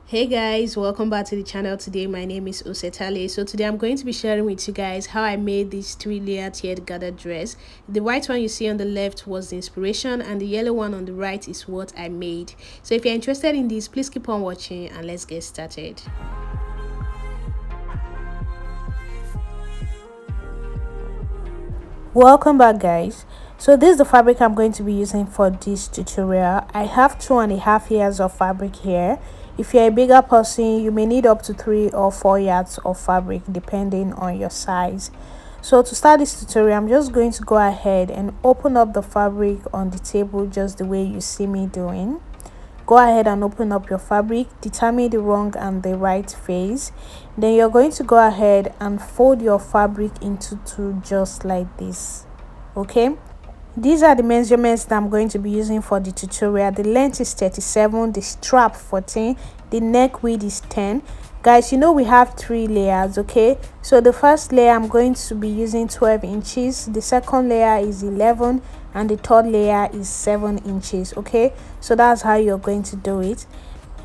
Hey guys, welcome back to the channel. Today my name is Osetale. So today I'm going to be sharing with you guys how I made this 3-layer tiered gathered dress. The white one you see on the left was the inspiration and the yellow one on the right is what I made. So if you're interested in this, please keep on watching and let's get started. Welcome back guys. So this is the fabric I'm going to be using for this tutorial. I have 2.5 yards of fabric here. If you're a bigger person, you may need up to 3 or 4 yards of fabric depending on your size. So to start this tutorial, I'm just going to go ahead and open up the fabric on the table just the way you see me doing. Go ahead and open up your fabric, determine the wrong and the right face. Then you're going to go ahead and fold your fabric into two just like this. Okay, these are the measurements that I'm going to be using for the tutorial. The length is 37, the strap 14, the neck width is 10. Guys, you know we have 3 layers. Okay, so the first layer I'm going to be using 12 inches, the second layer is 11, and the third layer is 7 inches. Okay, so that's how you're going to do it.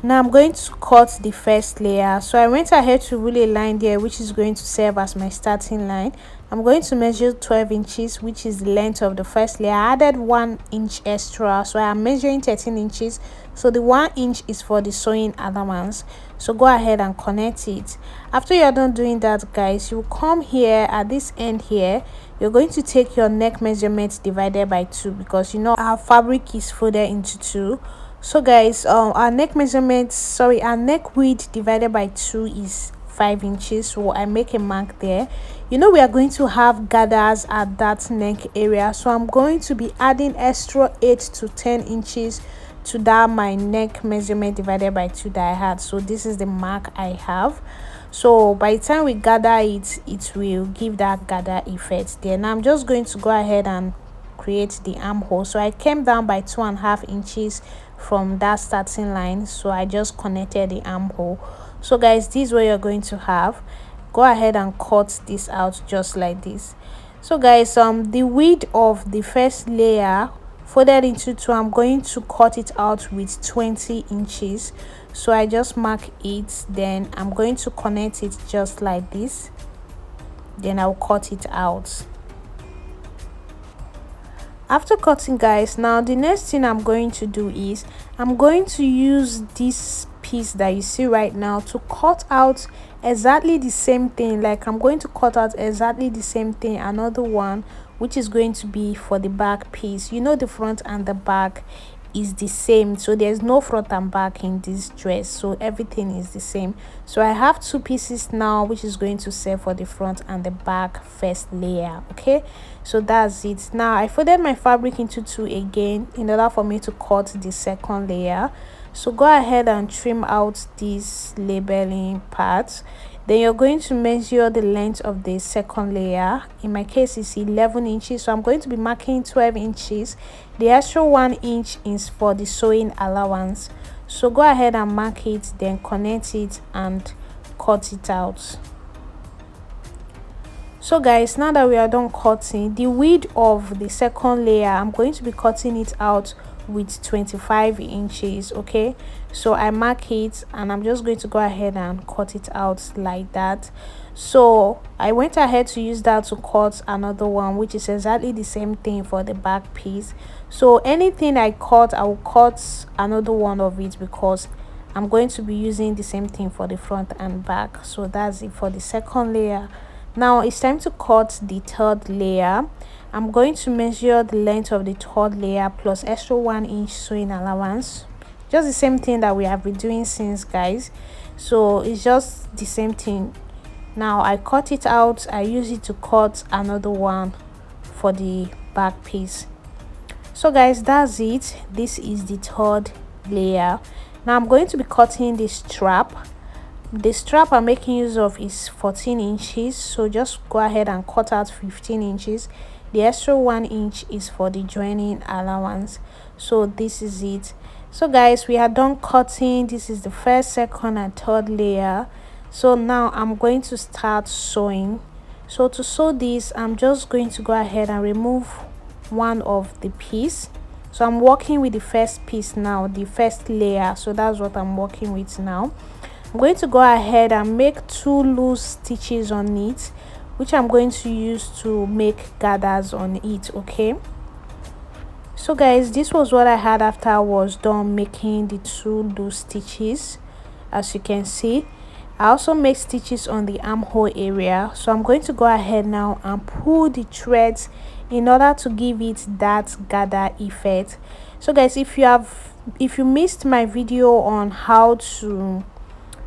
Now I'm going to cut the first layer. So I went ahead to rule a line there which is going to serve as my starting line. I'm going to measure 12 inches, which is the length of the first layer. I added 1 inch extra, so I am measuring 13 inches. So the 1 inch is for the sewing allowance. So go ahead and connect it. After you're done doing that guys, you come here at this end here. You're going to take your neck measurement divided by 2 because you know our fabric is folded into 2. So guys, our neck width divided by 2 is 5 inches. So I make a mark there. You know we are going to have gathers at that neck area, so I'm going to be adding extra 8 to 10 inches to that my neck measurement divided by 2 that I had. So this is the mark I have. So by the time we gather it, it will give that gather effect. Then I'm just going to go ahead and create the armhole. So I came down by 2.5 inches from that starting line, so I just connected the armhole. So guys, this is what you're going to have. Go ahead and cut this out just like this. So guys, the width of the first layer folded into 2, I'm going to cut it out with 20 inches. So I just mark it, then I'm going to connect it just like this, then I'll cut it out. After cutting guys, now the next thing I'm going to do is I'm going to use this piece that you see right now to cut out exactly the same thing. Like I'm going to cut out exactly the same thing, another one which is going to be for the back piece. You know the front and the back is the same, so there's no front and back in this dress, so everything is the same. So I have 2 pieces now which is going to serve for the front and the back first layer. Okay, so that's it. Now I folded my fabric into 2 again in order for me to cut the second layer. So go ahead and trim out this labeling part. Then you're going to measure the length of the second layer. In my case it's 11 inches, so I'm going to be marking 12 inches. The extra 1 inch is for the sewing allowance. So go ahead and mark it, then connect it and cut it out. So guys, now that we are done cutting, the width of the second layer, I'm going to be cutting it out with 25 inches. Okay, so I mark it and I'm just going to go ahead and cut it out like that. So I went ahead to use that to cut another one which is exactly the same thing for the back piece. So anything I cut, I will cut another one of it because I'm going to be using the same thing for the front and back. So that's it for the second layer. Now it's time to cut the third layer. I'm going to measure the length of the third layer plus extra 1 inch sewing allowance. Just the same thing that we have been doing since guys. So it's just the same thing. Now I cut it out. I use it to cut another one for the back piece. So guys, that's it. This is the third layer. Now I'm going to be cutting the strap. The strap I'm making use of is 14 inches, so just go ahead and cut out 15 inches. The extra 1 inch is for the joining allowance. So this is it. So guys, we are done cutting. This is the first, second and third layer. So now I'm going to start sewing. So to sew this, I'm just going to go ahead and remove one of the piece. So I'm working with the first piece now, the first layer. So that's what I'm working with now. I'm going to go ahead and make 2 loose stitches on it, which I'm going to use to make gathers on it. Okay, so guys, this was what I had after I was done making the 2 loose stitches. As you can see, I also make stitches on the armhole area. So I'm going to go ahead now and pull the threads in order to give it that gather effect. So guys, if you missed my video on how to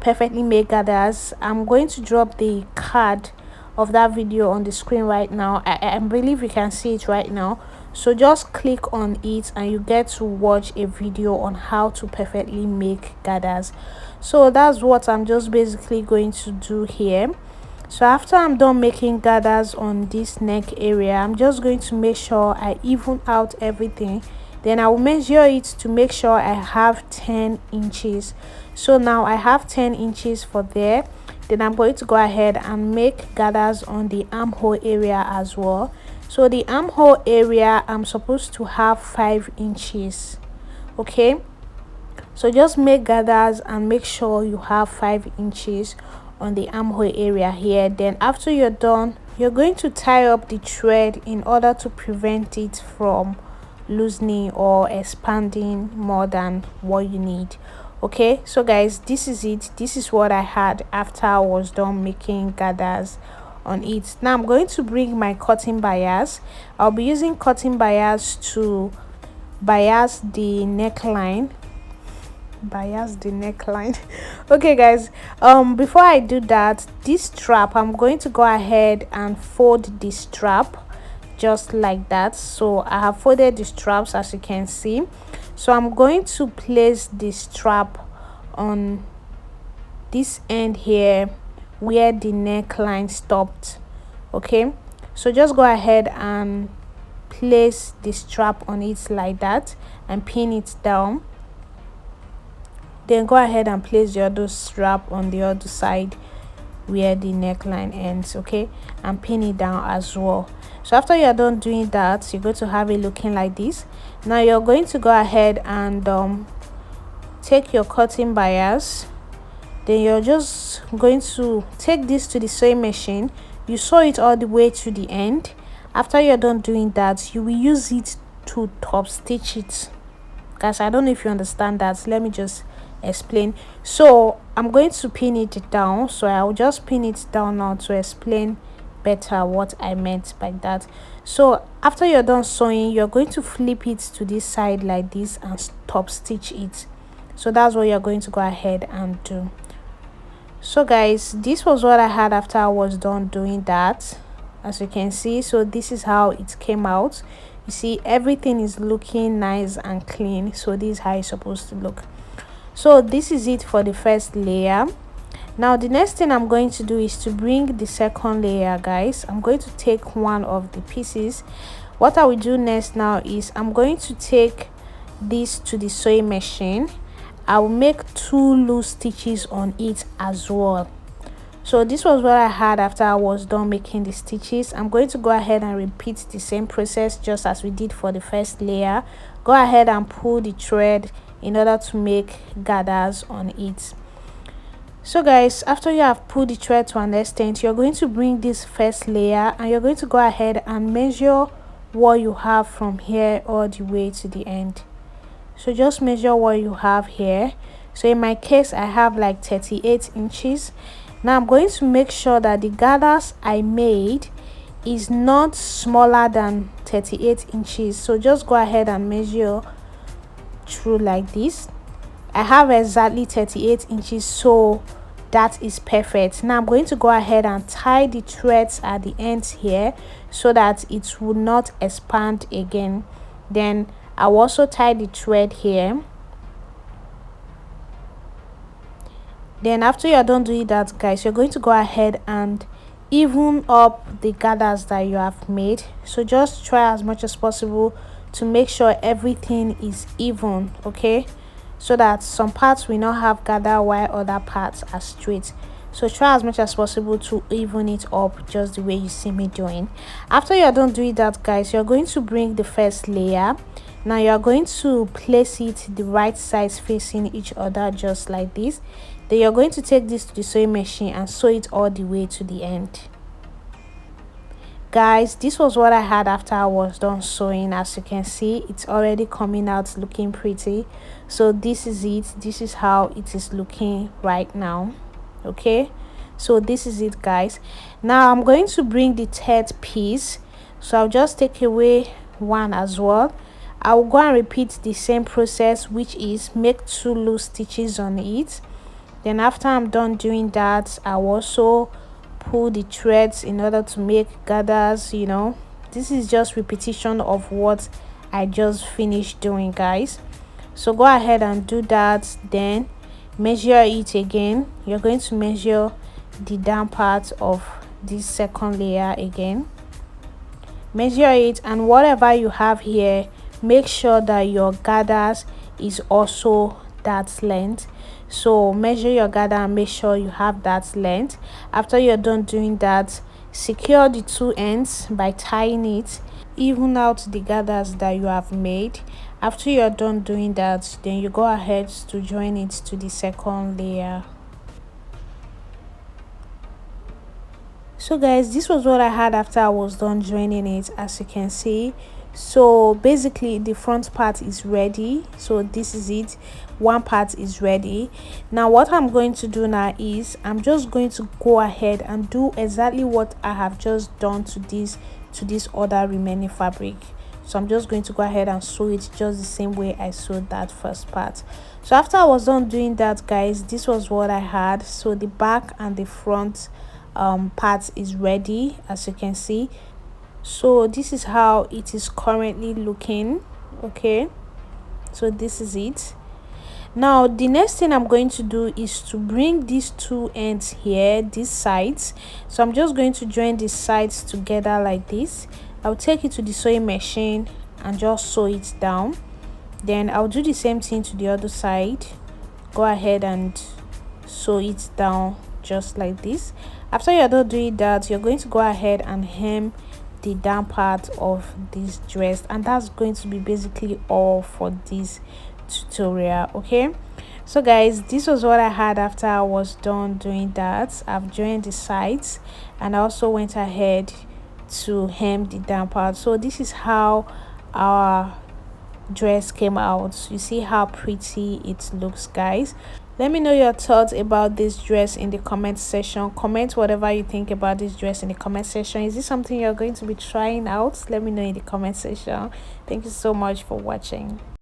perfectly make gathers, I'm going to drop the card of that video on the screen right now. I believe you can see it right now. So just click on it and you get to watch a video on how to perfectly make gathers. So that's what I'm just basically going to do here. So after I'm done making gathers on this neck area, I'm just going to make sure I even out everything. Then I will measure it to make sure I have 10 inches. So now I have 10 inches for there. Then I'm going to go ahead and make gathers on the armhole area as well. So the armhole area, I'm supposed to have 5 inches. Okay, so just make gathers and make sure you have 5 inches on the armhole area here. Then after you're done, you're going to tie up the thread in order to prevent it from loosening or expanding more than what you need. Okay, so guys, this is it. This is what I had after I was done making gathers on it. Now I'm going to bring my cutting bias. I'll be using cutting bias to bias the neckline. Okay guys, before I do that, this strap, I'm going to go ahead and fold the strap just like that. So I have folded the straps, as you can see. So I'm going to place the strap on this end here where the neckline stopped. Okay, so just go ahead and place the strap on it like that and pin it down. Then go ahead and place the other strap on the other side where the neckline ends. Okay, and pin it down as well. So after you're done doing that, you're going to have it looking like this. Now you're going to go ahead and take your cutting bias. Then you're just going to take this to the sewing machine. You sew it all the way to the end. After you're done doing that, you will use it to top stitch it. Guys, I don't know if you understand that. Let me just explain. So I'm going to pin it down. So I'll just pin it down now to explain better what I meant by that. So after you're done sewing, you're going to flip it to this side like this and top stitch it. So that's what you're going to go ahead and do. So guys, this was what I had after I was done doing that, as you can see. So this is how it came out. You see, everything is looking nice and clean. So this is how it's supposed to look. So this is it for the first layer. Now the next thing I'm going to do is to bring the second layer. Guys, I'm going to take one of the pieces. What I will do next now is I'm going to take this to the sewing machine. I will make 2 loose stitches on it as well. So this was what I had after I was done making the stitches. I'm going to go ahead and repeat the same process just as we did for the first layer. Go ahead and pull the thread in order to make gathers on it. So guys, after you have pulled the thread to an extent, you're going to bring this first layer and you're going to go ahead and measure what you have from here all the way to the end. So just measure what you have here. So in my case, I have like 38 inches. Now I'm going to make sure that the gathers I made is not smaller than 38 inches. So just go ahead and measure through like this. I have exactly 38 inches, so that is perfect. Now I'm going to go ahead and tie the threads at the ends here so that it will not expand again. Then I'll also tie the thread here. Then after you're done doing that, guys, you're going to go ahead and even up the gathers that you have made. So just try as much as possible to make sure everything is even, okay, so that some parts will not have gather while other parts are straight. So try as much as possible to even it up just the way you see me doing. After you're done doing that, guys, you're going to bring the first layer. Now you're going to place it the right sides facing each other, just like this. Then you're going to take this to the sewing machine and sew it all the way to the end. Guys, this was what I had after I was done sewing. As you can see, it's already coming out looking pretty. So this is it. This is how it is looking right now. Okay, so this is it, guys. Now I'm going to bring the third piece, so I'll just take away one as well. I'll go and repeat the same process, which is make 2 loose stitches on it. Then after I'm done doing that, I'll also pull the threads in order to make gathers. You know, this is just repetition of what I just finished doing, guys. So go ahead and do that. Then measure it again. You're going to measure the down part of this second layer again. Measure it, and whatever you have here, make sure that your gathers is also that length. So measure your gather and make sure you have that length. After you're done doing that, secure the 2 ends by tying it, even out the gathers that you have made. After you're done doing that, then you go ahead to join it to the second layer. So guys, this was what I had after I was done joining it, as you can see. So basically the front part is ready. So this is it, one part is ready. Now what I'm going to do now is I'm just going to go ahead and do exactly what I have just done to this other remaining fabric. So I'm just going to go ahead and sew it just the same way I sewed that first part. So after I was done doing that, guys, this was what I had. So the back and the front part is ready, as you can see. So this is how it is currently looking. Okay, so this is it. Now the next thing I'm going to do is to bring these 2 ends here, these sides. So I'm just going to join these sides together like this. I'll take it to the sewing machine and just sew it down. Then I'll do the same thing to the other side. Go ahead and sew it down just like this. After you're done doing that, you're going to go ahead and hem the down part of this dress, and that's going to be basically all for this tutorial. Okay, so guys, this was what I had after I was done doing that. I've joined the sides and I also went ahead to hem the down part. So this is how our dress came out. You see how pretty it looks, guys. Let me know your thoughts about this dress in the comment section. Comment whatever you think about this dress in the comment section. Is this something you're going to be trying out? Let me know in the comment section. Thank you so much for watching.